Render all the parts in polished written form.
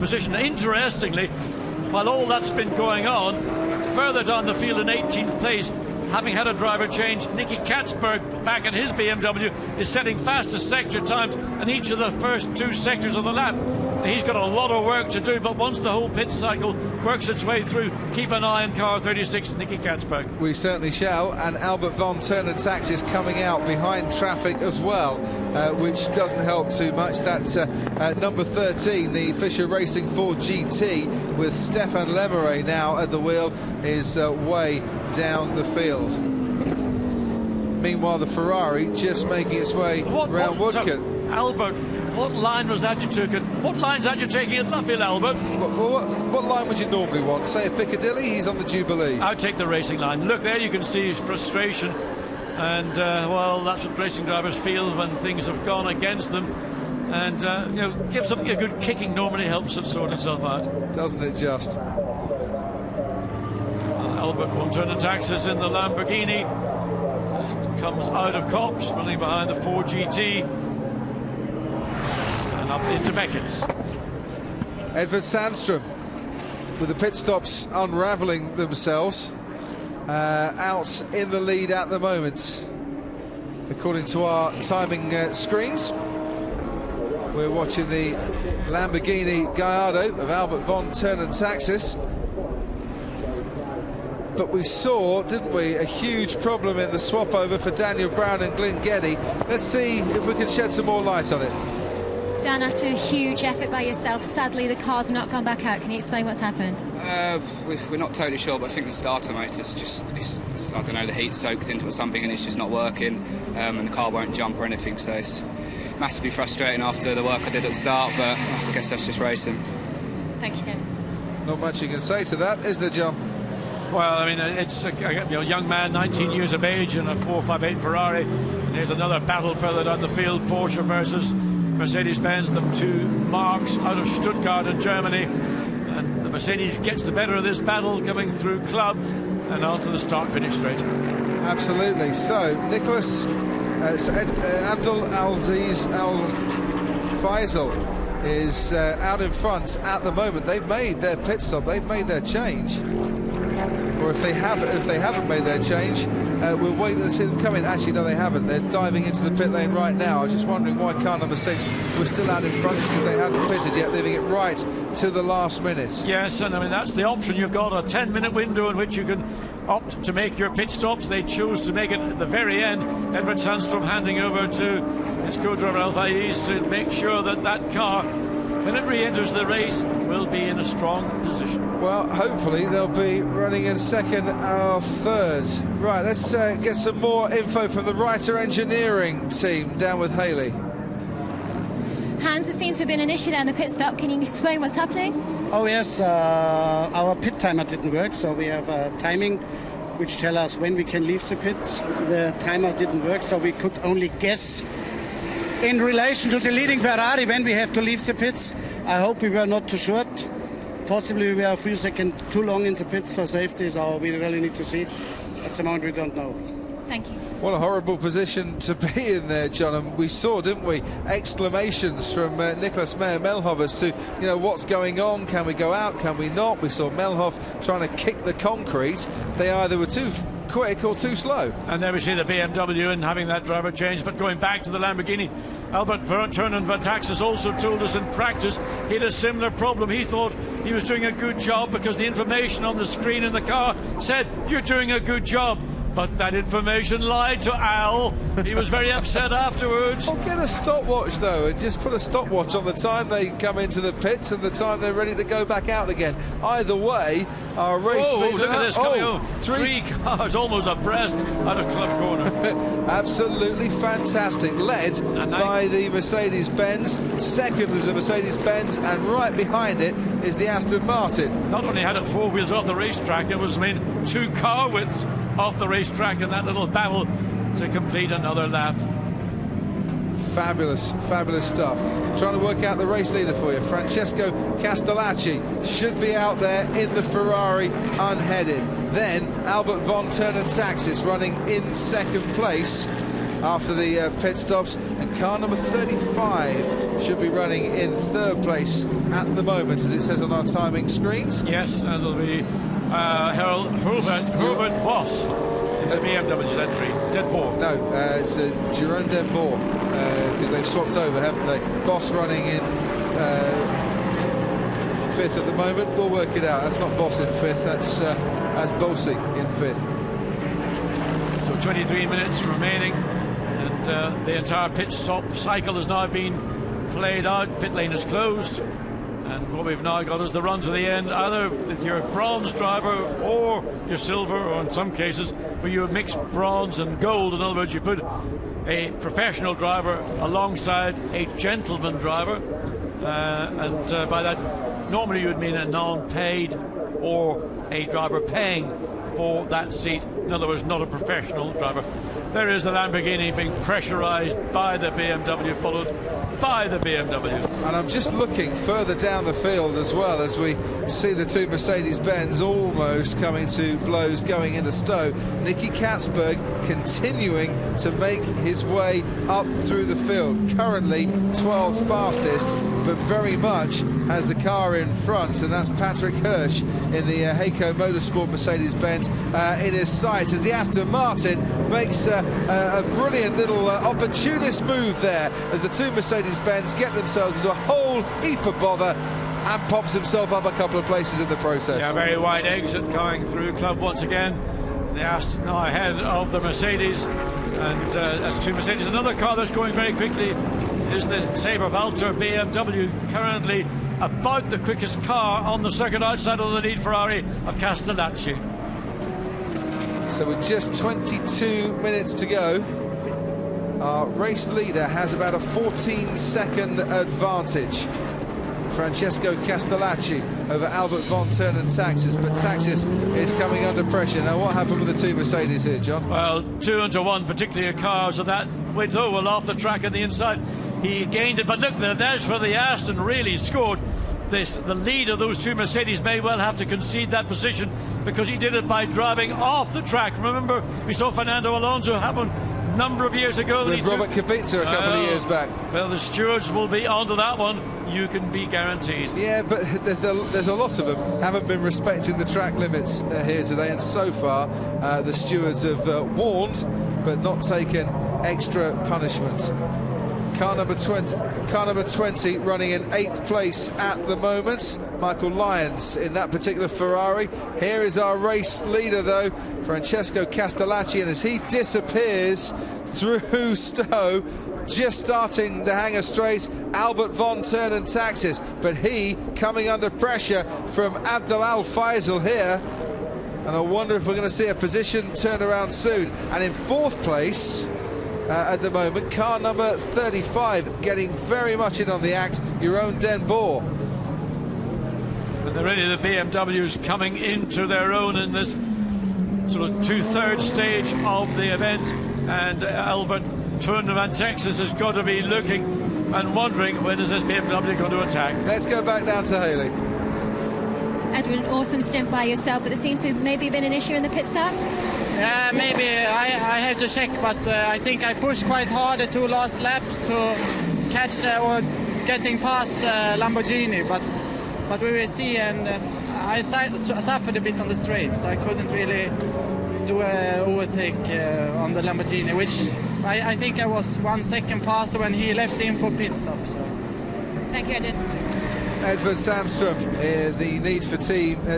position. Interestingly, while all that's been going on, further down the field in 18th place, having had a driver change, Nicky Katzberg back in his BMW is setting fastest sector times in each of the first 2 sectors of the lap. He's got a lot of work to do, but once the whole pit cycle works its way through, keep an eye on car 36, Nicky Katzberg. We certainly shall, and Albert von Turnentax is coming out behind traffic as well, which doesn't help too much. That's number 13, the Fisher Racing 4 GT, with Stefan Lemeray now at the wheel, is way down the field. Meanwhile, the Ferrari just making its way round Woodcote. Albert, what line was that you took? And what line's that you're taking at Luffield, Albert? What line would you normally want? Say a Piccadilly, he's on the Jubilee. I'd take the racing line. Look, there you can see frustration. And, well, that's what racing drivers feel when things have gone against them. And, you know, give something a good kicking normally helps it sort itself out. Doesn't it just? Albert von Turnentax is in the Lamborghini. Just comes out of Copse, running behind the 4 GT. And up into Beckett's. Edvard Sandström, with the pit stops unravelling themselves, out in the lead at the moment. According to our timing screens, we're watching the Lamborghini Gallardo of Albert von Turnentaxis. But we saw, didn't we, a huge problem in the swap over for Daniel Brown and Glyn Geddy. Let's see if we can shed some more light on it. Dan, after a huge effort by yourself, sadly the car's not gone back out. Can you explain what's happened? We're not totally sure, but I think the starter motor's just, I don't know, the heat soaked into it or something, and it's just not working, and the car won't jump or anything, so it's massively frustrating after the work I did at the start, but I guess that's just racing. Thank you, Dan. Not much you can say to that, is there, John? Well, I mean, it's a young man, 19 years of age, in a 458 Ferrari. There's another battle further down the field, Porsche versus Mercedes-Benz, the 2 marks out of Stuttgart in Germany. And the Mercedes gets the better of this battle, coming through Club and onto the start-finish straight. Absolutely. So, Nicholas Abdul Aziz Al Faisal is out in front at the moment. They've made their pit stop, they've made their change. Or if they haven't made their change, we're waiting to see them come in. Actually, no, they haven't. They're diving into the pit lane right now. I was just wondering why car number 6 was still out in front. It's because they hadn't pitted yet, leaving it right to the last minute. Yes, and I mean, that's the option. You've got a 10-minute window in which you can opt to make your pit stops. They chose to make it at the very end. Edvard Sandström handing over to his co-driver Al Faiz to make sure that that car, when it re-enters the race, will be in a strong position. Well, hopefully they'll be running in second or third. Right, let's get some more info from the Reiter Engineering team down with Haley. Hans, there seems to have been an issue there in the pit stop. Can you explain what's happening? Oh yes, our pit timer didn't work, so we have a timing which tells us when we can leave the pit. The timer didn't work, so we could only guess in relation to the leading Ferrari when we have to leave the pits. I hope we were not too short. Possibly we are a few seconds too long in the pits for safety, so we really need to see. At the moment we don't know. Thank you. What a horrible position to be in there, John. And we saw, didn't we, exclamations from Nicholas Meyer-Melhoff as to, you know, what's going on? Can we go out? Can we not? We saw Melhoff trying to kick the concrete. They either were too quick or too slow. And there we see the BMW and having that driver change. But going back to the Lamborghini, Albert Turnentax also told us in practice he had a similar problem. He thought he was doing a good job because the information on the screen in the car said, "You're doing a good job." But that information lied to Al. He was very upset afterwards. Well, get a stopwatch, though, and just put a stopwatch on the time they come into the pits and the time they're ready to go back out again. Either way, our race leader... look at this, coming on. 3 cars almost abreast out of Club Corner. Absolutely fantastic. Led by the Mercedes-Benz. Second is the Mercedes-Benz, and right behind it is the Aston Martin. Not only had it 4 wheels off the racetrack, it was, 2 car widths off the racetrack in that little battle to complete another lap. Fabulous, fabulous stuff. Trying to work out the race leader for you. Francesco Castellacci should be out there in the Ferrari unheaded. Then Albert von Turnentax running in second place after the pit stops, and car number 35 should be running in 3rd place at the moment, as it says on our timing screens. Yes, and it'll be Herbert Voss in the BMW Z4. No, it's Jerome Denbourg, because they've swapped over, haven't they? Boss running in 5th at the moment. We'll work it out. That's not Boss in 5th, that's Bosi in 5th. So 23 minutes remaining, and the entire pit stop cycle has now been played out. Pit lane is closed, and what we've now got is the run to the end, either with your bronze driver or your silver, or in some cases where you mix bronze and gold. In other words, you put a professional driver alongside a gentleman driver, and by that normally you would mean a non-paid or a driver paying for that seat. In other words, not a professional driver. There is the Lamborghini being pressurized by the BMW, followed by the BMW. And I'm just looking further down the field as well, as we see the two Mercedes-Benz almost coming to blows, going into Stowe. Nicky Katzberg continuing to make his way up through the field. Currently 12th fastest, but very much has the car in front, and that's Patrick Hirsch in the Heiko Motorsport Mercedes-Benz in his sights, as the Aston Martin makes a brilliant little opportunist move there, as the two Mercedes-Benz get themselves into a whole heap of bother, and pops himself up a couple of places in the process. Yeah, very wide exit coming through club once again. The Aston now ahead of the Mercedes, and that's two Mercedes. Another car that's going very quickly is the Saber-Valter BMW, currently about the quickest car on the circuit outside of the lead Ferrari of Castellacci. So with just 22 minutes to go, our race leader has about a 14-second advantage. Francesco Castellacci over Albert von Turn and Taxis, but Taxis is coming under pressure. Now, what happened with the two Mercedes here, John? Well, 2-1, particularly a car, so that went well off the track on the inside. He gained it, but look, that's where the Aston really scored. The lead of those two Mercedes may well have to concede that position, because he did it by driving off the track. Remember, we saw Fernando Alonso happen a number of years ago. With Robert Kubica a couple of years back. Well, the stewards will be onto that one, you can be guaranteed. Yeah, but there's a lot of them haven't been respecting the track limits here today, and so far the stewards have warned but not taken extra punishment. Car number 20 running in 8th place at the moment. Michael Lyons in that particular Ferrari. Here is our race leader, though, Francesco Castellacci, and as he disappears through Stowe, just starting the hangar straight, Albert von Turn and Taxis, but he coming under pressure from Abdel Al Faisal here, and I wonder if we're going to see a position turnaround soon. And in 4th place at the moment, car number 35, getting very much in on the act, your own Denbourg. But really the BMW's coming into their own in this sort of 2/3 stage of the event, and Albert Tourneman Texas has got to be looking and wondering, when is this BMW going to attack? Let's go back down to Haley. Edwin, awesome stint by yourself, but there seems to have maybe been an issue in the pit stop. Maybe I have to check, but I think I pushed quite hard the 2 last laps to catch or getting past Lamborghini, but we will see. And I suffered a bit on the straights. I couldn't really do an overtake on the Lamborghini, which I think I was 1 second faster when he left in for pit stop. So. Thank you, Edwin. Edvard Sandström, the Need for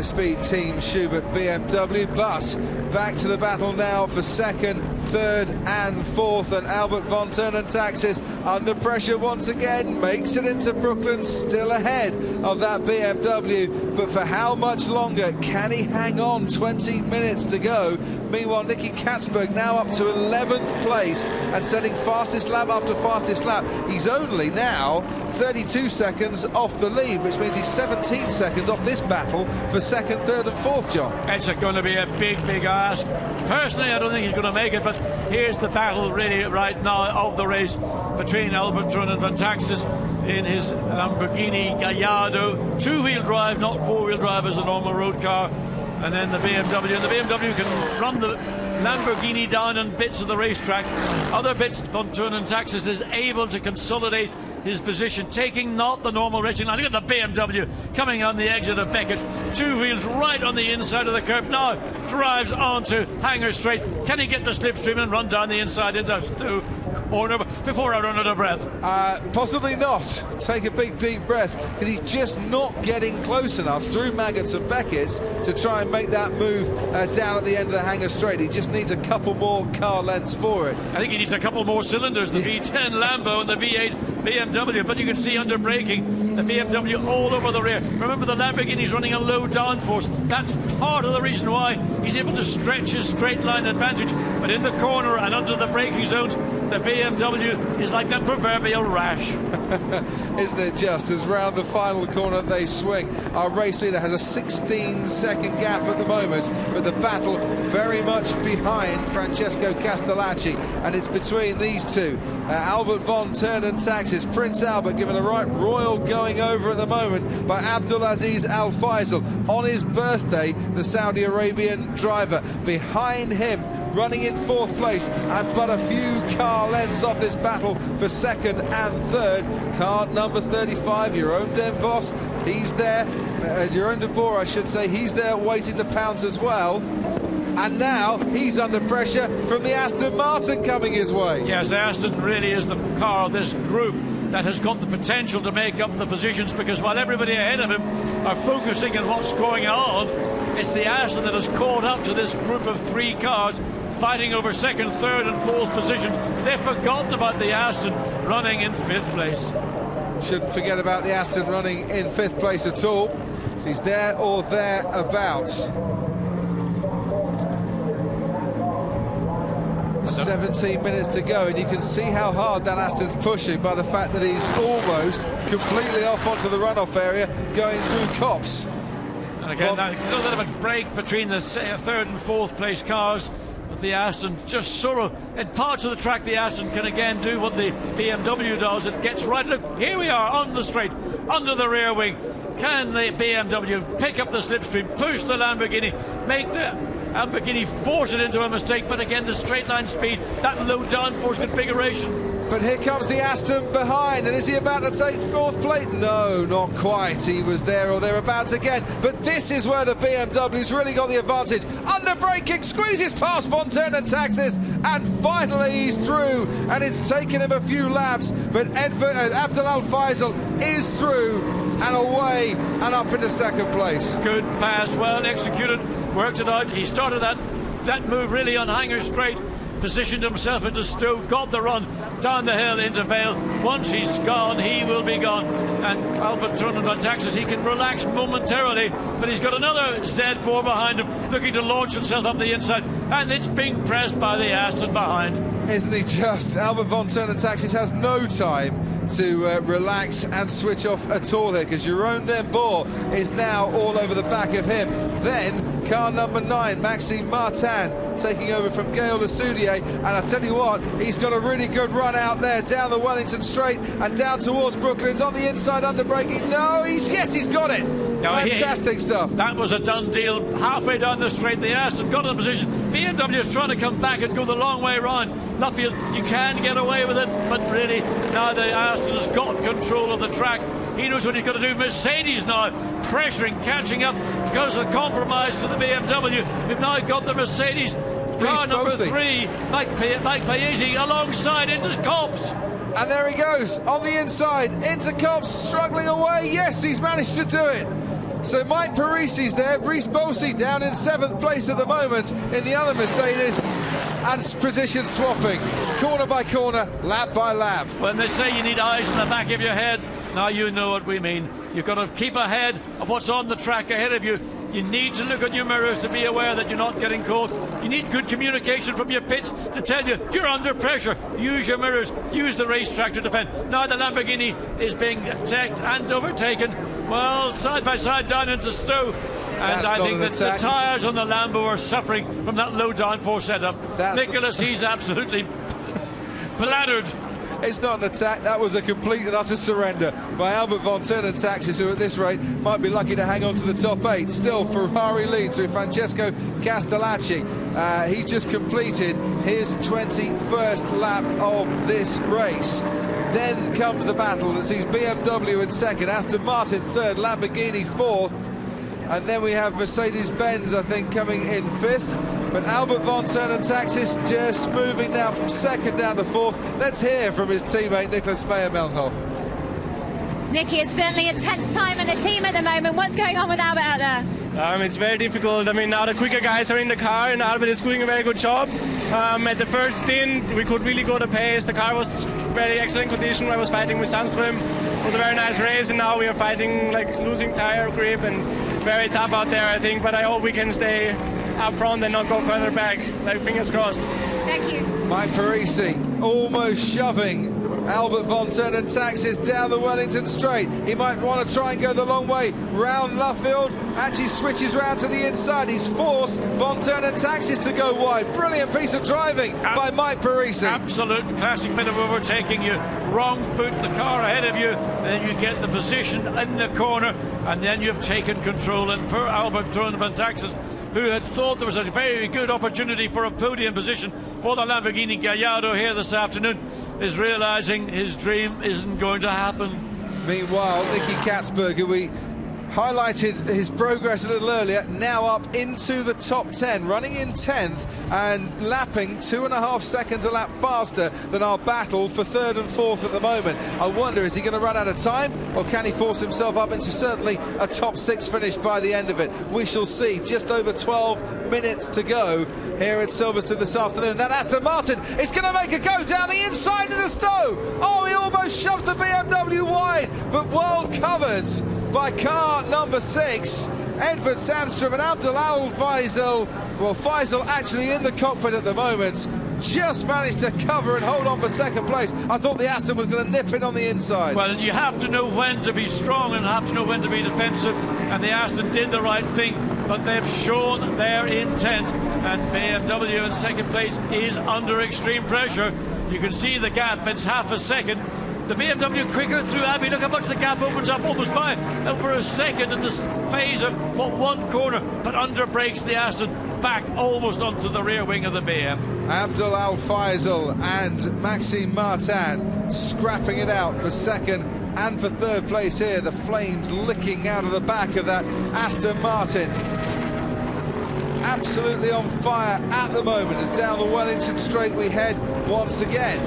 Speed Team Schubert BMW, but back to the battle now for 2nd, 3rd and 4th, and Albert von Turn and Taxis under pressure once again, makes it into Brooklyn, still ahead of that BMW, but for how much longer can he hang on? 20 minutes to go. Meanwhile, Nicky Katzberg now up to 11th place and setting fastest lap after fastest lap. He's only now 32 seconds off the lead, which means he's 17 seconds off this battle for 2nd, 3rd and 4th, John. It's going to be a big ask. Personally, I don't think he's going to make it, but here's the battle really right now of the race between Albert Tourneman and Taxis in his Lamborghini Gallardo, 2-wheel drive, not 4-wheel drive as a normal road car, and then the BMW. And the BMW can run the Lamborghini down on bits of the racetrack. Other bits, von Turn and Taxis is able to consolidate his position, taking not the normal racing line. Look at the BMW coming on the exit of Beckett. 2 wheels right on the inside of the curb. Now drives onto Hanger Straight. Can he get the slipstream and run down the inside into corner before I run out of breath? Possibly not. Take a big deep breath, because he's just not getting close enough through Maggots and Beckett's to try and make that move down at the end of the Hanger Straight. He just needs a couple more car lengths for it. I think he needs a couple more cylinders, the V10 Lambo and the V8 BMW, but you can see under braking the BMW all over the rear. Remember, the Lamborghini's running a low downforce. That's part of the reason why he's able to stretch his straight line advantage, but in the corner and under the braking zones, the BMW is like that proverbial rash. Isn't it just, as round the final corner they swing. Our race leader has a 16-second gap at the moment, but the battle very much behind Francesco Castellacci, and it's between these two. Albert von Turnen Taxis, Prince Albert given a right royal going over at the moment by Abdulaziz Al Faisal on his birthday, the Saudi Arabian driver. Behind him, running in 4th place and but a few car lengths off this battle for 2nd and 3rd. Car number 35, Jeroen den Vos, he's there. Jeroen de Boer, I should say, he's there waiting to pounce as well. And now he's under pressure from the Aston Martin coming his way. Yes, the Aston really is the car of this group that has got the potential to make up the positions, because while everybody ahead of him are focusing on what's going on, it's the Aston that has caught up to this group of 3 cars fighting over 2nd, 3rd and 4th positions. They've forgotten about the Aston running in 5th place. Shouldn't forget about the Aston running in 5th place at all. So he's there or thereabouts. 17 minutes to go, and you can see how hard that Aston's pushing by the fact that he's almost completely off onto the runoff area, going through Copse. And again, a little bit of a break between the 3rd and 4th place cars, with the Aston just sort of, in parts of the track, the Aston can again do what the BMW does. It gets right, look, here we are on the straight, under the rear wing. Can the BMW pick up the slipstream, push the Lamborghini, make the Lamborghini force it into a mistake? But again, the straight line speed, that low downforce configuration. But here comes the Aston behind, and is he about to take 4th place? No, not quite. He was there or thereabouts again. But this is where the BMW's really got the advantage. Under braking, squeezes past von Turnen Taxis, and finally he's through. And it's taken him a few laps, but Abdul Al Faisal is through and away and up into 2nd place. Good pass, well executed, worked it out. He started that move really on Hanger Straight, positioned himself into Stowe, got the run down the hill into Vale. Once he's gone, he will be gone. And Albert Turnen Taxis, he can relax momentarily, but he's got another Z4 behind him, looking to launch himself up the inside, and it's being pressed by the Aston behind. Isn't he just? Albert von Turnen Taxis has no time to relax and switch off at all here, because Jeroen den Boer is now all over the back of him. Then car number 9, Maxime Martin, taking over from Gaël Lesoudier, and I tell you what, he's got a really good run out there down the Wellington Straight and down towards Brooklands on the inside under braking. No, he's got it. No, fantastic stuff. That was a done deal. Halfway down the straight, the Aston got in position. BMW is trying to come back and go the long way round. Luffield, you can get away with it, but really now the Aston has got control of the track. He knows what he's got to do. Mercedes now pressuring, catching up because of the compromise to the BMW. We've now got the Mercedes car number 3, Mike Paese, alongside into Copse. And there he goes on the inside into Copse, struggling away. Yes, he's managed to do it. So Mike Parisi's there, Brice Bossi down in 7th place at the moment in the other Mercedes, and position swapping, corner by corner, lap by lap. When they say you need eyes in the back of your head, now you know what we mean. You've got to keep ahead of what's on the track ahead of you. You need to look at your mirrors to be aware that you're not getting caught. You need good communication from your pits to tell you you're under pressure. Use your mirrors, use the racetrack to defend. Now the Lamborghini is being attacked and overtaken. Well, side by side down into Stowe. And I think that the tyres on the Lambo are suffering from that low downforce setup. Nicholas, he's absolutely bladdered. It's not an attack, that was a complete and utter surrender by Albert von Turnen Taxis, who at this rate might be lucky to hang on to the top 8. Still Ferrari lead through Francesco Castellacci. He just completed his 21st lap of this race. Then comes the battle that sees BMW in second, Aston Martin third, Lamborghini fourth, and then we have Mercedes-Benz, I think, coming in fifth. But Albert von Taxis just moving now from second down to fourth. Let's hear from his teammate Nicholas Meyer-Melnhof. Nicky, it's certainly a tense time in the team at the moment. What's going on with Albert out there? It's very difficult. I mean, now the quicker guys are in the car, and Albert is doing a very good job. At the first stint, we could really go the pace. The car was very excellent condition. I was fighting with Sandström. It was a very nice race, and now we are fighting, like, losing tire grip, and very tough out there, I think. But I hope we can stay up front and not go further back. Like, fingers crossed. Thank you. Mike Parisi almost shoving Albert von Taxis down the Wellington straight. He might want to try and go the long way round Luffield. Actually switches round to the inside. He's forced von Taxis to go wide. Brilliant piece of driving by Mike Parisi. Absolute classic bit of overtaking. You wrong foot the car ahead of you, then you get the position in the corner, and then you've taken control. And poor Albert von Taxis, who had thought there was a very good opportunity for a podium position for the Lamborghini Gallardo here this afternoon, is realising his dream isn't going to happen. Meanwhile, Nicky Katzberg, who we highlighted his progress a little earlier, now up into the top 10, running in 10th and lapping 2.5 seconds a lap faster than our battle for third and fourth at the moment. I wonder, is he going to run out of time, or can he force himself up into certainly a top 6 finish by the end of it? We shall see. Just over 12 minutes to go here at Silverstone this afternoon. That Aston Martin is going to make a go down the inside into Stowe. Oh, he almost shoves the BMW wide, but well covered by car number 6, Edvard Sandström and Abdul Faisal. Well, Faisal actually in the cockpit at the moment, just managed to cover and hold on for second place. I thought the Aston was going to nip in on the inside. Well, you have to know when to be strong and have to know when to be defensive, and the Aston did the right thing, but they've shown their intent, and BMW in second place is under extreme pressure. You can see the gap, it's half a second. The BMW quicker through Abbey. Look how much the gap opens up, almost by over a second in this phase of one corner, but under brakes the Aston back almost onto the rear wing of the BM. Abdul Faisal and Maxime Martin scrapping it out for second and for third place here. The flames licking out of the back of that Aston Martin. Absolutely on fire at the moment as down the Wellington straight we head once again.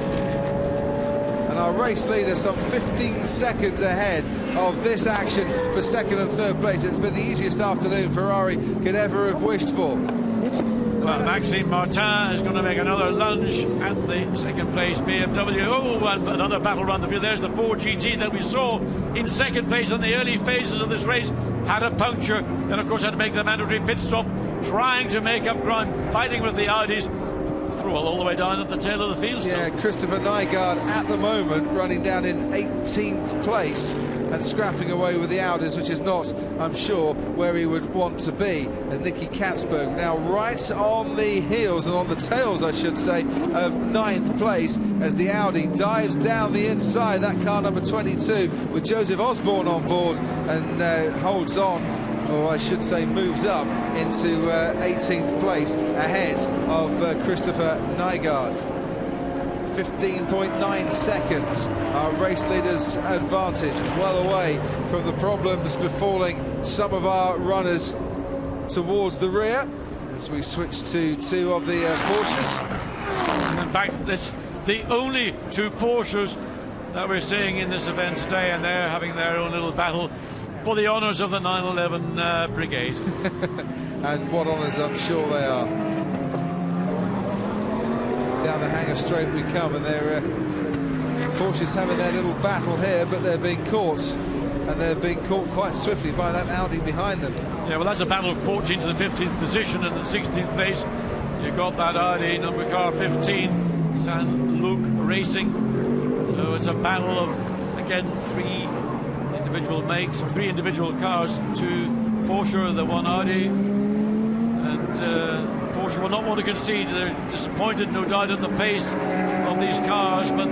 And our race leader some 15 seconds ahead of this action for second and third place. It's been the easiest afternoon Ferrari could ever have wished for. Well, Maxime Martin is going to make another lunge at the second place BMW. Oh, and another battle around the field. There's the Ford GT that we saw in second place in the early phases of this race. Had a puncture, then of course had to make the mandatory pit stop, trying to make up ground, fighting with the Audis. Through all the way down at the tail of the field still. Yeah, Christopher Nygaard at the moment running down in 18th place and scrapping away with the Audis, which is not, I'm sure, where he would want to be, as Nicky Katzberg now right on the heels, and on the tails I should say, of 9th place as the Audi dives down the inside, that car number 22 with Joseph Osborne on board, and holds on, or I should say moves up into 18th place ahead of Christopher Nygaard. 15.9 seconds, our race leader's advantage, well away from the problems befalling some of our runners towards the rear as we switch to two of the Porsches. In fact, it's the only two Porsches that we're seeing in this event today, and they're having their own little battle for the honours of the 911 Brigade. And what honours, I'm sure they are. Down the hangar straight we come, and they're Porsche's having their little battle here, but they're being caught, and they're being caught quite swiftly by that Audi behind them. Yeah, well, that's a battle of 14th to the 15th position, and in 16th place you've got that Audi number car 15, San Luc Racing. So it's a battle of, again, three individual cars, two Porsche, the one Audi, and Porsche will not want to concede. They're disappointed, no doubt, in the pace of these cars, but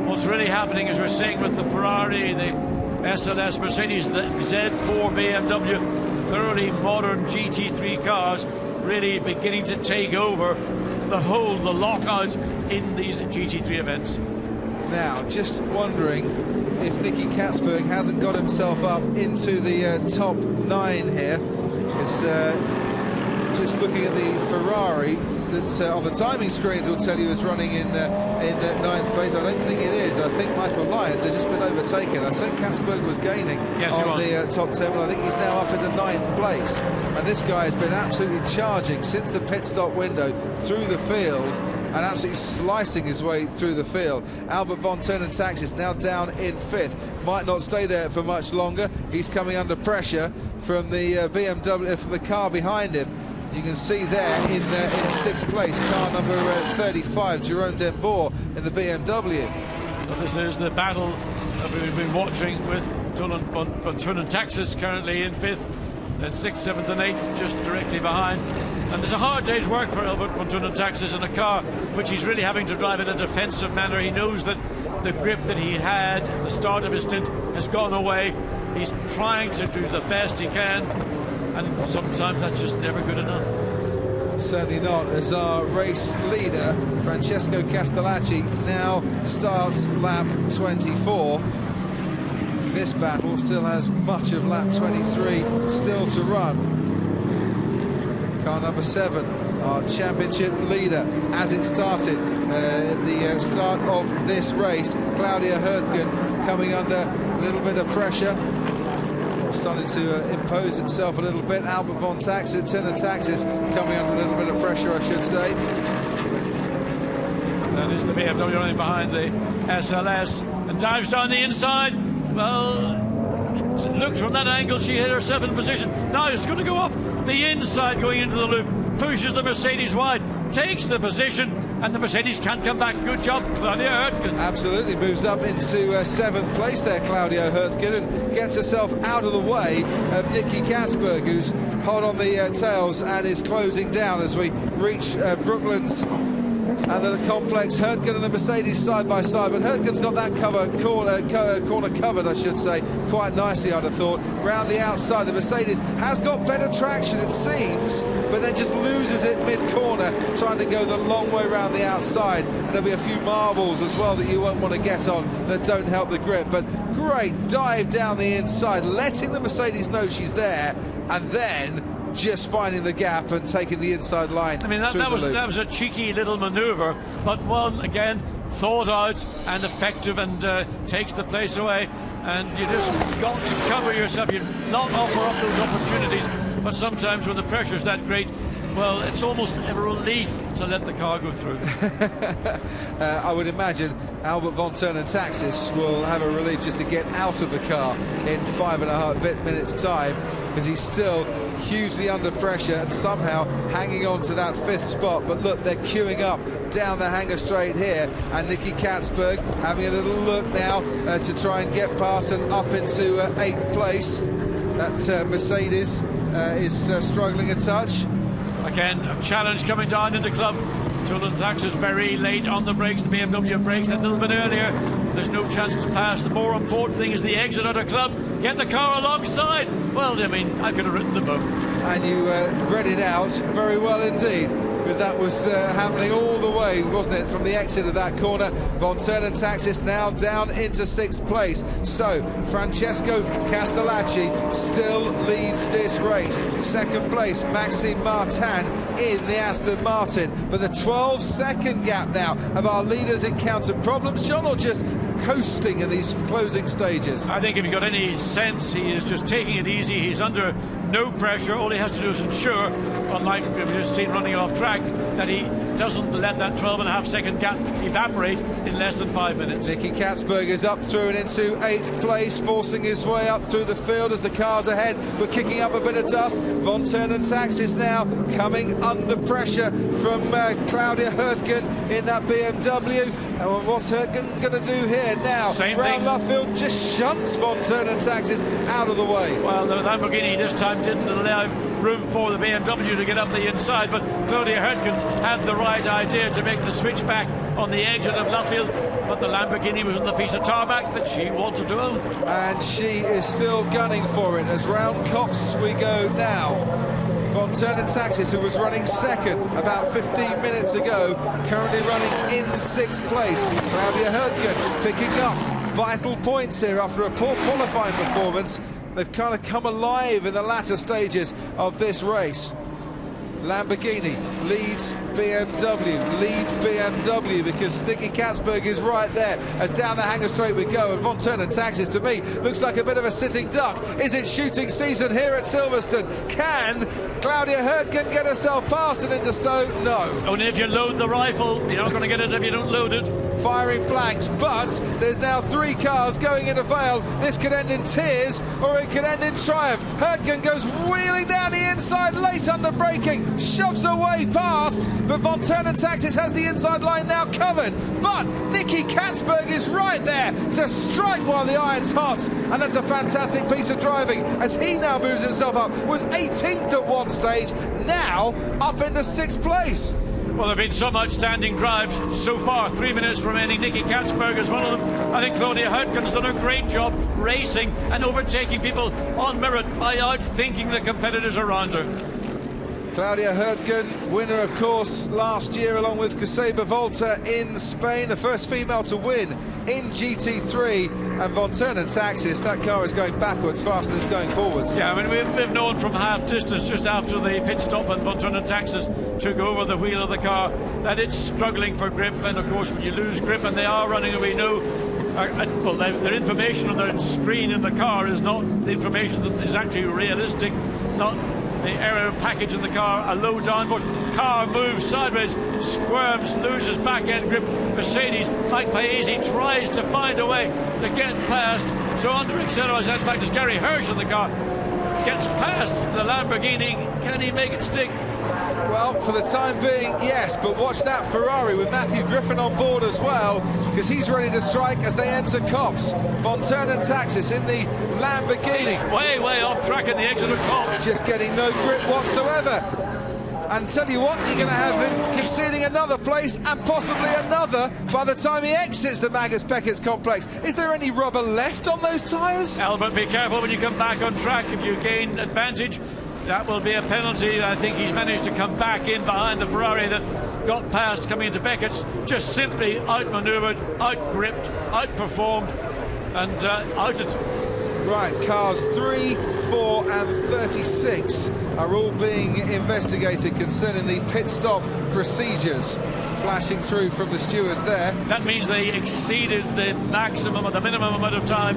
what's really happening is we're seeing with the Ferrari, the SLS Mercedes, the Z4 BMW, thoroughly modern GT3 cars really beginning to take over the lockout in these GT3 events. Now, just wondering if Nicky Katzberg hasn't got himself up into the top 9 here. It's just looking at the Ferrari that on the timing screens will tell you is running in 9th place. I don't think it is. I think Michael Lyons has just been overtaken. I said Katzberg was gaining on the top 10, but I think he's now up into 9th place. And this guy has been absolutely charging since the pit stop window through the field and absolutely slicing his way through the field. Albert von Turnentaxis now down in 5th. Might not stay there for much longer. He's coming under pressure from the BMW, from the car behind him. You can see there in 6th place, car number 35, Jerome Dembour in the BMW. So this is the battle that we've been watching with von Turnentaxis currently in 5th, then 6th, 7th and 8th just directly behind. And there's a hard day's work for Albert von Turnentaxis in a car which he's really having to drive in a defensive manner. He knows that the grip that he had at the start of his stint has gone away. He's trying to do the best he can, and sometimes that's just never good enough. Certainly not, as our race leader, Francesco Castellacci, now starts lap 24. This battle still has much of lap 23 still to run. Car number 7, our championship leader, as it started at the start of this race. Claudia Hurtgen coming under a little bit of pressure, starting to impose himself a little bit. Albert von Turnentaxis coming under a little bit of pressure, I should say. That is the BMW running behind the SLS and dives down the inside. Well, look, from that angle she hit herself in position. Now it's going to go up the inside going into the loop, pushes the Mercedes wide, takes the position, and the Mercedes can't come back. Good job, Claudia Hurtgen. Absolutely, moves up into 7th place there, Claudia Hurtgen, and gets herself out of the way of Nicky Katzberg, who's hot on the tails and is closing down as we reach Brooklands and the complex. Hurtgen and the Mercedes side by side, but Hurtgen's got that corner covered, I should say, quite nicely, I'd have thought. Round the outside, the Mercedes has got better traction, it seems, but then just loses it mid-corner, trying to go the long way round the outside. And there'll be a few marbles as well that you won't want to get on that don't help the grip. But great dive down the inside, letting the Mercedes know she's there, and then just finding the gap and taking the inside line. I mean, that was a cheeky little manoeuvre, but one, again, thought out and effective, and takes the place away. And you just got to cover yourself. You not offer up those opportunities, but sometimes when the pressure's that great, well, it's almost a relief to let the car go through. I would imagine Albert von Turnentaxis will have a relief just to get out of the car in 5.5 minutes time, because he's still hugely under pressure and somehow hanging on to that 5th spot. But look, they're queuing up down the hangar straight here, and Nicky Katzberg having a little look now to try and get past and up into 8th place. That Mercedes is struggling a touch. Again, a challenge coming down into club. Turnentaxis very late on the brakes. The BMW brakes that little bit earlier. There's no chance to pass. The more important thing is the exit out of club. Get the car alongside. Well, I mean, I could have written the book. And you read it out very well indeed, because that was happening all the way, wasn't it, from the exit of that corner. Von Turnentaxis now down into 6th place. So Francesco Castellacci still leads this race. 2nd place, Maxime Martin in the Aston Martin. But the 12-second gap now of our leaders encountered problems, John, or just coasting in these closing stages? I think if you've got any sense, he is just taking it easy. He's under no pressure. All he has to do is ensure, unlike we've just seen running off track, that he doesn't let that 12.5-second gap evaporate in less than 5 minutes. Nicky Katzberg is up through and into 8th place, forcing his way up through the field as the cars ahead were kicking up a bit of dust. Von Turnentaxis now coming under pressure from Claudia Hurtgen in that BMW. And what's Hurtgen going to do here now? Same Round thing. Luffield just shunts Von Turnentaxis out of the way. Well, the Lamborghini this time didn't allow room for the BMW to get up the inside, but Claudia Hurtgen had the right idea to make the switch back on the exit of Luffield, but the Lamborghini was on the piece of tarmac that she wanted to own. And she is still gunning for it as round Copse we go now. Von Taxis, who was running second about 15 minutes ago, currently running in 6th place. Claudia Herdgen picking up vital points here after a poor qualifying performance. They've kind of come alive in the latter stages of this race. Lamborghini leads BMW, because Nicky Katzberg is right there as down the Hanger Straight we go, and Von Taxis to me looks like a bit of a sitting duck. Is it shooting season here at Silverstone? Can Claudia Herdgen get herself past and into Stowe? No. Only if you load the rifle. You're not going to get it if you don't load it. Firing blanks, but there's now 3 cars going into Vale. This could end in tears or it could end in triumph. Herdgen goes wheeling down the inside late under braking, shoves her way past, but Von Taxis has the inside line now covered. But Nicky Katzberg is right there to strike while the iron's hot, and that's a fantastic piece of driving as he now moves himself up. Was 18th at one stage, now up into 6th place. Well, there have been some outstanding drives so far. 3 minutes remaining. Nicky Katzberg is one of them. I think Claudia Herdgen's done a great job racing and overtaking people on merit by outthinking the competitors around her. Claudia Herdgen, winner of course last year along with Joseba Volta in Spain, the first female to win in GT3, and Von Taxis, that car is going backwards faster than it's going forwards. Yeah, I mean, we've known from half distance, just after the pit stop and Von Taxis took over the wheel of the car, that it's struggling for grip, and of course when you lose grip, and they are running away, no. Well, their information on their screen in the car is not the information that is actually realistic, not the aero package in the car. A low downforce, car moves sideways, squirms, loses back end grip. Mercedes, Mike Paese tries to find a way to get past. So under acceleration, in fact, it's Gary Hirsch in the car, gets past the Lamborghini. Can he make it stick? Well, for the time being, yes, but watch that Ferrari with Matthew Griffin on board as well, because he's ready to strike as they enter Copse. Von Taxis in the Lamborghini. He's way off track in the edge of the Copse. Just getting no grip whatsoever. And tell you what, you're going to have him conceding another place and possibly another by the time he exits the Magnus Peckett's complex. Is there any rubber left on those tyres? Albert, be careful when you come back on track. If you gain advantage, that will be a penalty. I think he's managed to come back in behind the Ferrari that got past coming into Beckett's. Just simply outmanoeuvred, outgripped, outperformed, and outed. Right, cars 3, 4 and 36 are all being investigated concerning the pit stop procedures. Flashing through from the stewards there. That means they exceeded the maximum or the minimum amount of time,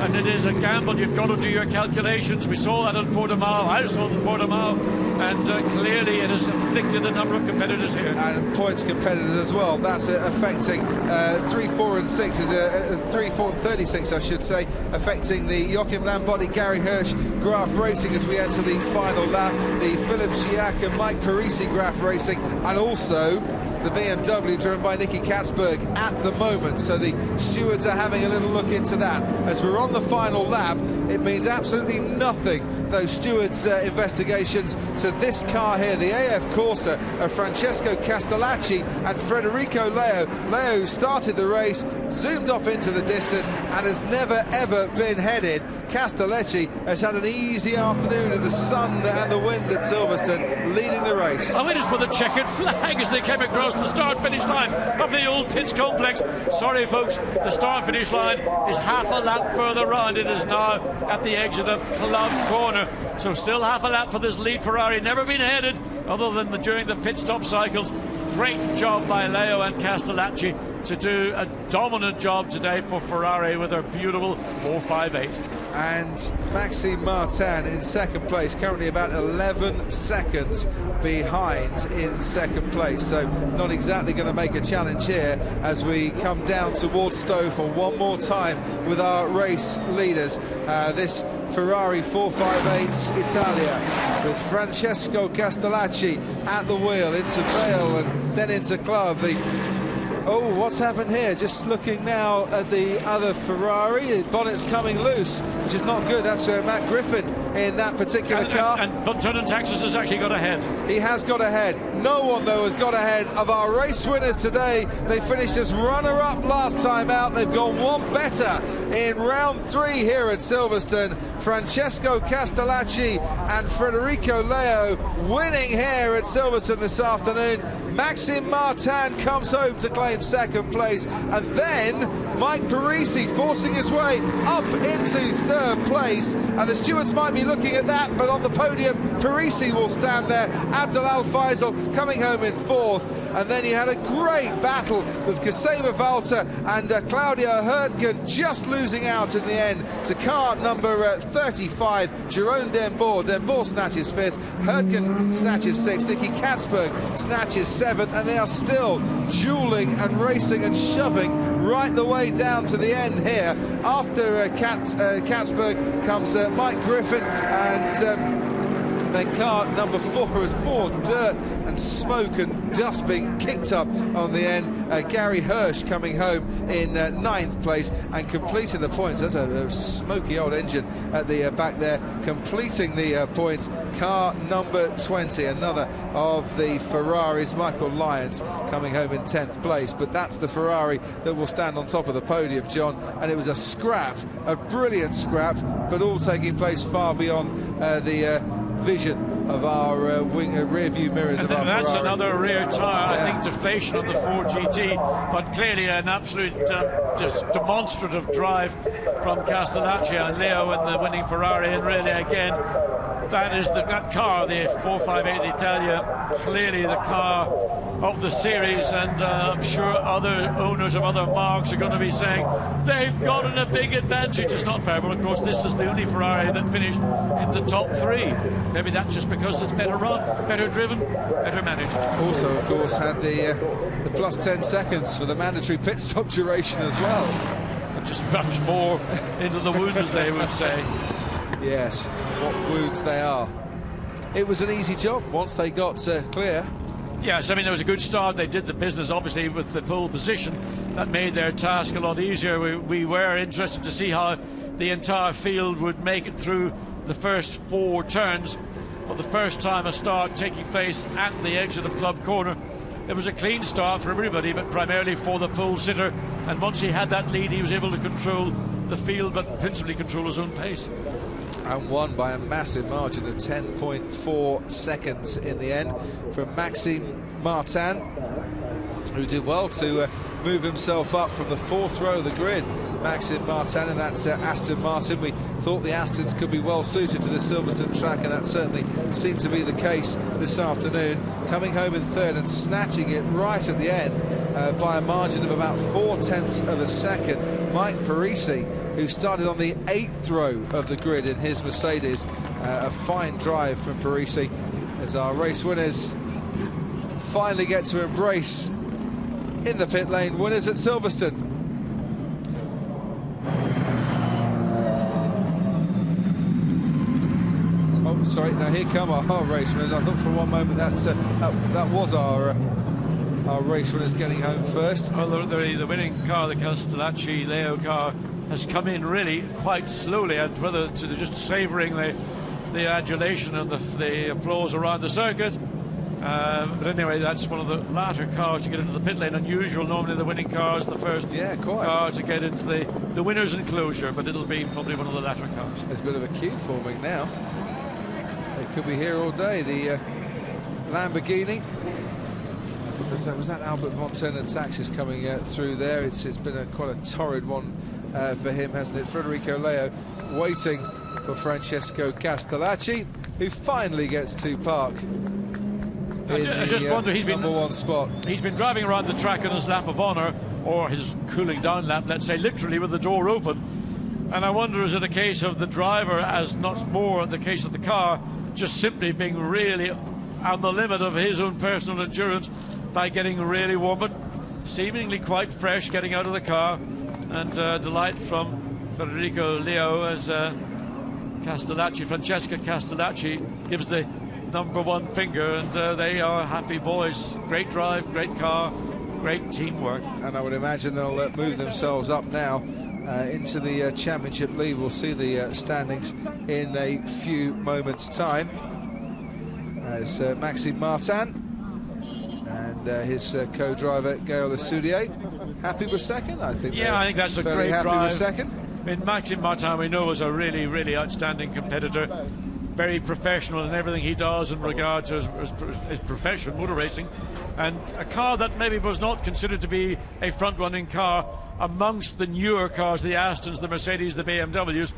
and it is a gamble. You've got to do your calculations. We saw that in Portimao, I saw it in Portimao, and clearly it has afflicted a number of competitors here. And points competitors as well. That's affecting 3, 4 and 6 is 3, 4 and 36, I should say, affecting the Joachim Lambotti, Gary Hirsch Graf Racing as we enter the final lap, the Philip Giac and Mike Parisi Graf Racing, and also the BMW driven by Nicky Katzberg at the moment. So the stewards are having a little look into that. As we're on the final lap, it means absolutely nothing, those stewards' investigations, to this car here, the AF Corsa of Francesco Castellacci and Federico Leo. Leo started the race, zoomed off into the distance, and has never ever been headed. Castellacci has had an easy afternoon in the sun and the wind at Silverstone, leading the race. I waited for the checkered flag as they came across the start-finish line of the old pits complex. Sorry, folks, the start-finish line is half a lap further round. It is now at the exit of Club Corner. So still half a lap for this lead Ferrari. Never been headed other than during the pit stop cycles. Great job by Leo and Castellacci to do a dominant job today for Ferrari with their beautiful 458. And Maxime Martin in second place, currently about 11 seconds behind in second place. So not exactly going to make a challenge here as we come down towards Stowe for one more time with our race leaders. This Ferrari 458 Italia with Francesco Castellacci at the wheel into Vale and then into Club. Oh, what's happened here? Just looking now at the other Ferrari. The bonnet's coming loose, which is not good. That's Matt Griffin in that particular car. And Von Texas has actually got ahead. He has got ahead. No one, though, has got ahead of our race winners today. They finished as runner-up last time out. They've gone one better in round 3 here at Silverstone. Francesco Castellacci and Federico Leo winning here at Silverstone this afternoon. Maxime Martin comes home to claim second place, and then Mike Parisi forcing his way up into third place, and the stewards might be looking at that, but on the podium Parisi will stand there. Abdel Al Faisal coming home in fourth, and then you had a great battle with Kasema Valter and Claudio Herdgen just losing out in the end to car number 35, Jerome Denbour. Denbour snatches 5th, Herdgen snatches 6th, Nicky Katzberg snatches 7th, and they are still dueling and racing and shoving right the way down to the end here. After Katzberg comes Mike Griffin, and then car number 4 has more dirt and smoke and dust being kicked up on the end. Gary Hirsch coming home in 9th place and completing the points. That's a smoky old engine at the back there, completing the points. Car number 20, another of the Ferraris, Michael Lyons coming home in 10th place. But that's the Ferrari that will stand on top of the podium, John. And it was a scrap, a brilliant scrap, but all taking place far beyond the vision of our rear view mirrors of our Ferrari. That's another rear tyre, I think, deflation on the Ford GT, but clearly an absolute just demonstrative drive from Castellacci and Leo in the winning Ferrari, and really again that is that car, the 458 Italia, clearly the car of the series, and I'm sure other owners of other marques are going to be saying they've gotten a big advantage. It's not fair, but of course this is the only Ferrari that finished in the top 3. Maybe that's just because it's better run, better driven, better managed. Also, of course, had the plus 10 seconds for the mandatory pit stop duration as well. It just rubs more into the wound, as they would say. Yes, what wounds they are. It was an easy job once they got clear. Yes, I mean, there was a good start. They did the business, obviously, with the pole position. That made their task a lot easier. We were interested to see how the entire field would make it through the first 4 turns. For the first time, a start taking place at the exit of Club Corner. It was a clean start for everybody, but primarily for the pole sitter. And once he had that lead, he was able to control the field, but principally control his own pace. And won by a massive margin of 10.4 seconds in the end from Maxime Martin, who did well to move himself up from the 4th row of the grid. Maxime Martin and that Aston Martin. We thought the Astons could be well suited to the Silverstone track, and that certainly seemed to be the case this afternoon. Coming home in 3rd and snatching it right at the end by a margin of about 0.4 of a second. Mike Parisi, who started on the 8th row of the grid in his Mercedes. A fine drive from Parisi as our race winners finally get to embrace in the pit lane winners at Silverstone. Oh, sorry, now here come our race winners. I thought for one moment that was our race winners getting home first. Well, the winning car, the Castellacci Leo car, has come in really quite slowly, and whether they're just savouring the adulation and the applause around the circuit. But anyway, that's one of the latter cars to get into the pit lane. Unusual, normally the winning car is the first car to get into the winner's enclosure, but it'll be probably one of the latter cars. There's a bit of a queue forming now. They could be here all day. The Lamborghini. Was that Albert Von Turner Taxis coming through there? It's been quite a torrid one for him, hasn't it? Federico Leo waiting for Francesco Castellacci, who finally gets to park I just wonder, he's been number 1 spot. He's been driving around the track on his lap of honour, or his cooling down lap, let's say, literally with the door open. And I wonder, is it a case of the driver, as not more the case of the car, just simply being really on the limit of his own personal endurance by getting really warm, but seemingly quite fresh getting out of the car. And delight from Federico Leo as Castellacci, Francesca Castellacci, gives the number 1 finger, and they are happy boys. Great drive, great car, great teamwork. And I would imagine they'll move themselves up now into the championship lead. We'll see the standings in a few moments' time. As Maxime Martin and his co-driver Gaël Lesoudier happy with second, I think. Yeah, I think that's a fairly great happy drive. with second. I mean, Maxime Martin, we know, is a really, really outstanding competitor. Very professional in everything he does in regard to his profession, motor racing, and a car that maybe was not considered to be a front-running car amongst the newer cars, the Astons, the Mercedes, the BMWs.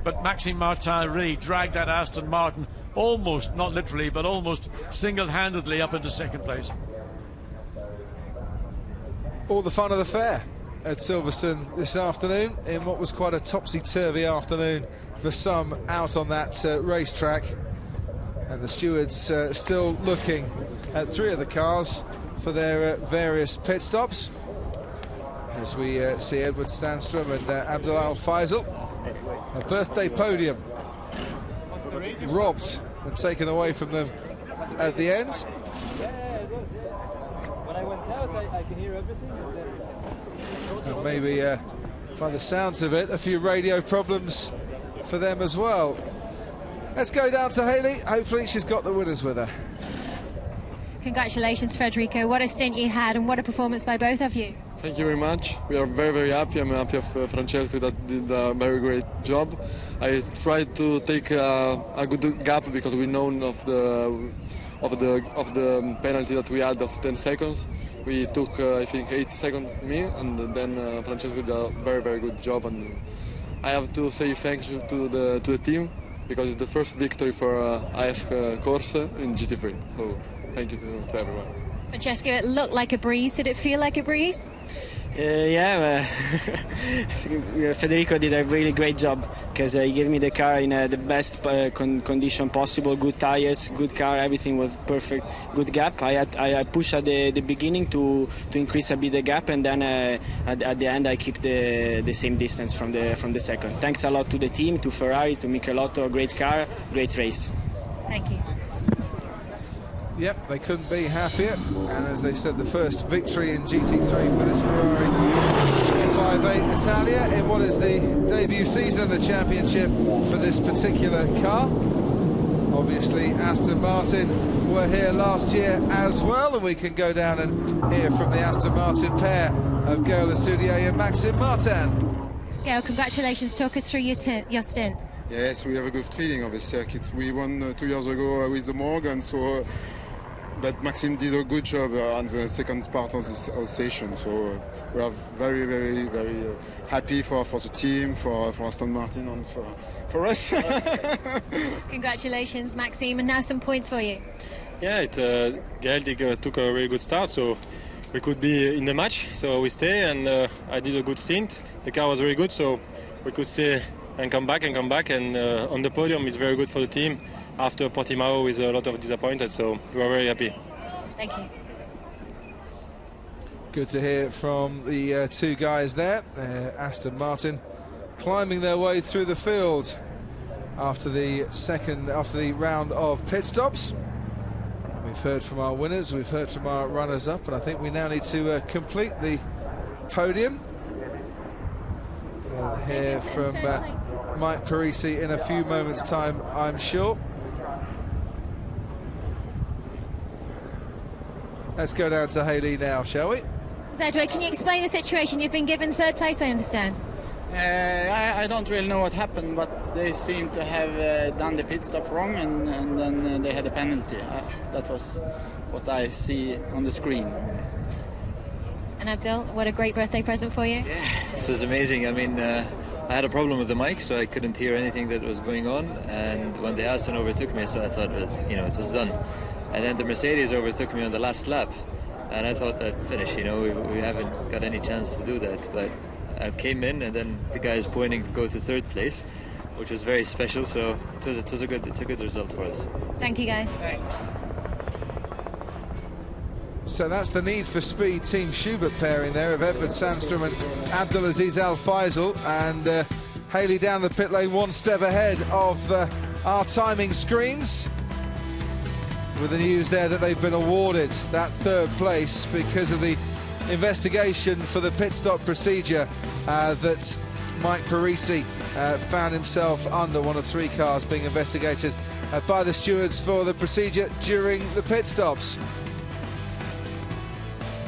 But Maxime Martin really dragged that Aston Martin almost, not literally, but almost single-handedly up into second place. All the fun of the fair at Silverstone this afternoon, in what was quite a topsy-turvy afternoon for some out on that racetrack. And the stewards still looking at three of the cars for their various pit stops, as we see Edward Stanstrom and Abdul Al Faisal. A birthday podium robbed and taken away from them at the end. When I went out, I can hear everything. And maybe, by the sounds of it, a few radio problems for them as well. Let's go down to Haley. Hopefully she's got the winners with her. Congratulations, Federico. What a stint you had, and what a performance by both of you. Thank you very much. We are very, very happy. I'm happy of Francesco that did a very great job. I tried to take a good gap because we know of the penalty that we had of 10 seconds. We took, I think, 8 seconds me, and then Francesco did a very, very good job. And I have to say thank you to the team, because it's the first victory for IF course in GT3. So thank you to everyone. Francesco, it looked like a breeze. Did it feel like a breeze? Yeah, Federico did a really great job, because he gave me the car in the best condition possible. Good tires, good car, everything was perfect. Good gap. I pushed at the beginning to increase a bit the gap, and then at the end I keep the same distance from the second. Thanks a lot to the team, to Ferrari, to Michelotto. Great car, great race. Thank you. Yep, they couldn't be happier, and as they said, the first victory in GT3 for this Ferrari 458 Italia in what is the debut season of the championship for this particular car. Obviously, Aston Martin were here last year as well, and we can go down and hear from the Aston Martin pair of Gaël Lesoudier and Maxime Martin. Gaël, congratulations. Talk us through your stint. Yes, we have a good feeling of the circuit. We won 2 years ago with the Morgan, so but Maxime did a good job on the second part of the session. So we are very, very, very happy for the team, for Aston Martin, and for us. Congratulations, Maxime, and now some points for you. Yeah, Gaël took a really good start, so we could be in the match. So we stay, and I did a good stint. The car was very good, so we could stay and come back, and on the podium is very good for the team after Portimao with a lot of disappointed, so we are very happy. Thank you. Good to hear from the two guys there. Aston Martin climbing their way through the field after the round of pit stops. We've heard from our winners, we've heard from our runners-up, and I think we now need to complete the podium. We'll hear from Mike Parisi in a few moments' time, I'm sure. Let's go down to Haley now, shall we? Edward, can you explain the situation? You've been given third place, I understand. I don't really know what happened, but they seem to have done the pit stop wrong, and then they had a penalty. That was what I see on the screen. And Abdul, what a great birthday present for you. Yeah, this was amazing. I mean, I had a problem with the mic, so I couldn't hear anything that was going on. And when the Aston overtook me, so I thought that, it was done. And then the Mercedes overtook me on the last lap. And I thought that finish, we haven't got any chance to do that. But I came in, and then the guy is pointing to go to third place, which was very special. So it's a good result for us. Thank you, guys. Thanks. So that's the Need for Speed Team Schubert pairing there of Edward Sandstrom and Abdulaziz Al Faisal, and Haley down the pit lane one step ahead of our timing screens, with the news there that they've been awarded that third place because of the investigation for the pit stop procedure that Mike Parisi found himself under one of 3 cars being investigated by the stewards for the procedure during the pit stops.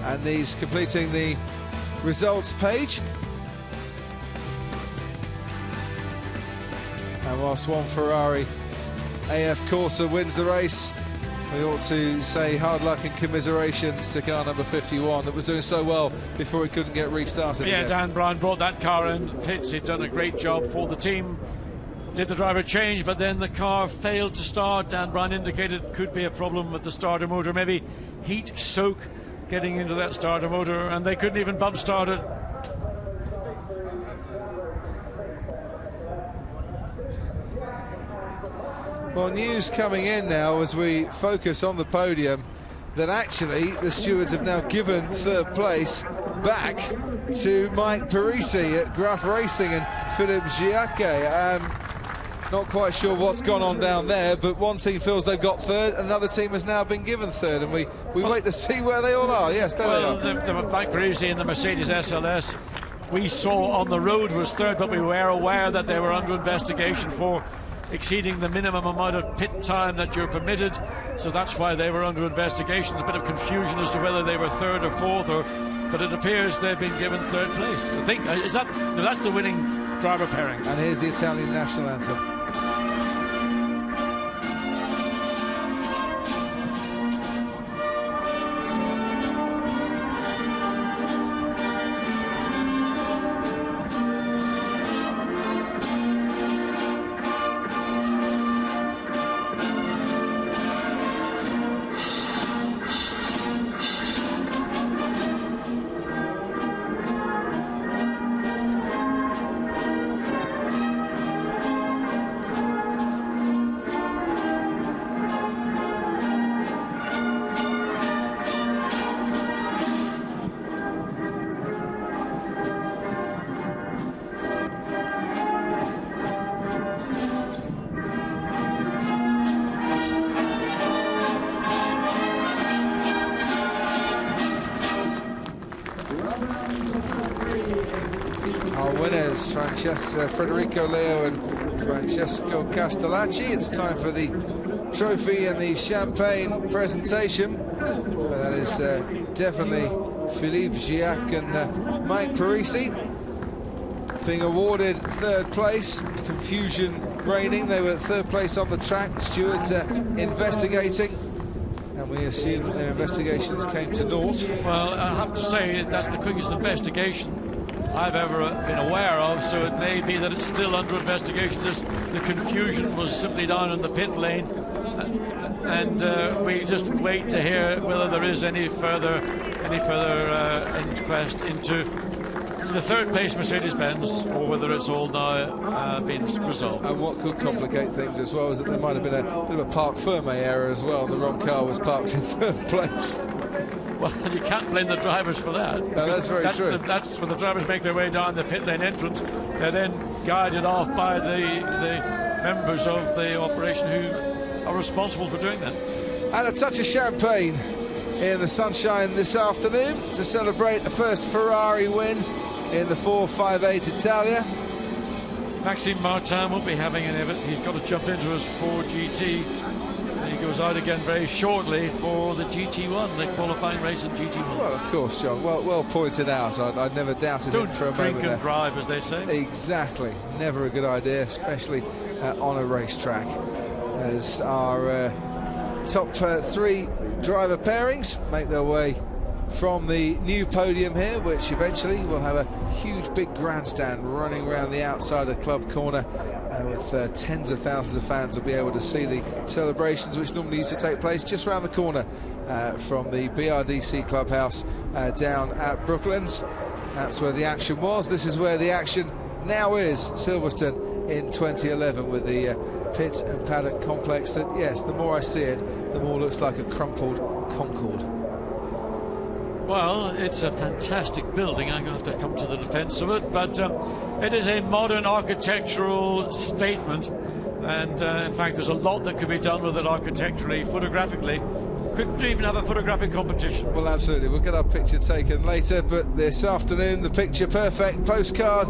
And he's completing the results page. And whilst one Ferrari AF Corsa wins the race, we ought to say hard luck and commiserations to car number 51 that was doing so well before it couldn't get restarted. Yeah, again. Dan Brown brought that car in pits. He'd done a great job for the team. Did the driver change, but then the car failed to start. Dan Brown indicated could be a problem with the starter motor, maybe heat soak getting into that starter motor, and they couldn't even bump start it. Well, news coming in now as we focus on the podium that actually the stewards have now given 3rd place back to Mike Parisi at Graf Racing and Philippe Giacche. Not quite sure what's gone on down there, but one team feels they've got 3rd, another team has now been given 3rd, and we wait to see where they all are. Yes, there they are. The Mike Parisi in the Mercedes SLS we saw on the road was 3rd, but we were aware that they were under investigation for exceeding the minimum amount of pit time that you're permitted, so that's why they were under investigation. A bit of confusion as to whether they were 3rd or 4th, but it appears they've been given 3rd place. I think that's the winning driver pairing. And here's the Italian national anthem. Winners, Federico Leo and Francesco Castellacci. It's time for the trophy and the champagne presentation. That is definitely Philippe Giac and Mike Parisi being awarded 3rd place. Confusion reigning. They were 3rd place on the track. The stewards investigating, and we assume that their investigations came to naught. Well, I have to say that's the quickest investigation I've ever been aware of, so it may be that it's still under investigation. The confusion was simply down in the pit lane, and we just wait to hear whether there is any further inquest into the 3rd place Mercedes-Benz, or whether it's all now been resolved. And what could complicate things as well is that there might have been a bit of a Parc Ferme error as well. The wrong car was parked in 3rd place. Well, you can't blame the drivers for that. No, that's very true. That's when the drivers make their way down the pit lane entrance. They're then guided off by the members of the operation who are responsible for doing that. And a touch of champagne in the sunshine this afternoon to celebrate the first Ferrari win in the 458 Italia. Maxime Martin won't be having any of it. He's got to jump into his Ford GT. He goes out again very shortly for the GT1, the qualifying race in GT1. Well, of course, John. Well pointed out. I never doubted it for a moment. Don't drink and there. drive, as they say. Exactly. Never a good idea, especially on a racetrack. As our top 3 driver pairings make their way from the new podium here, which eventually will have a huge big grandstand running around the outside of Club Corner, with tens of thousands of fans will be able to see the celebrations which normally used to take place just around the corner from the BRDC clubhouse down at Brooklands. That's where the action was. This is where the action now is, Silverstone in 2011, with the pit and paddock complex that, yes, the more I see it, the more looks like a crumpled Concorde. Well, it's a fantastic building. I'm going to have to come to the defence of it, but it is a modern architectural statement, and in fact there's a lot that could be done with it architecturally, photographically, Couldn't even have a photographic competition. Well, absolutely. We'll get our picture taken later, but this afternoon the picture perfect postcard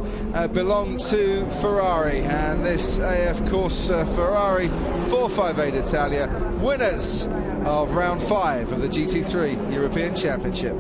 belonged to Ferrari, and this AF Course Ferrari 458 Italia, winners of round 5 of the GT3 European Championship.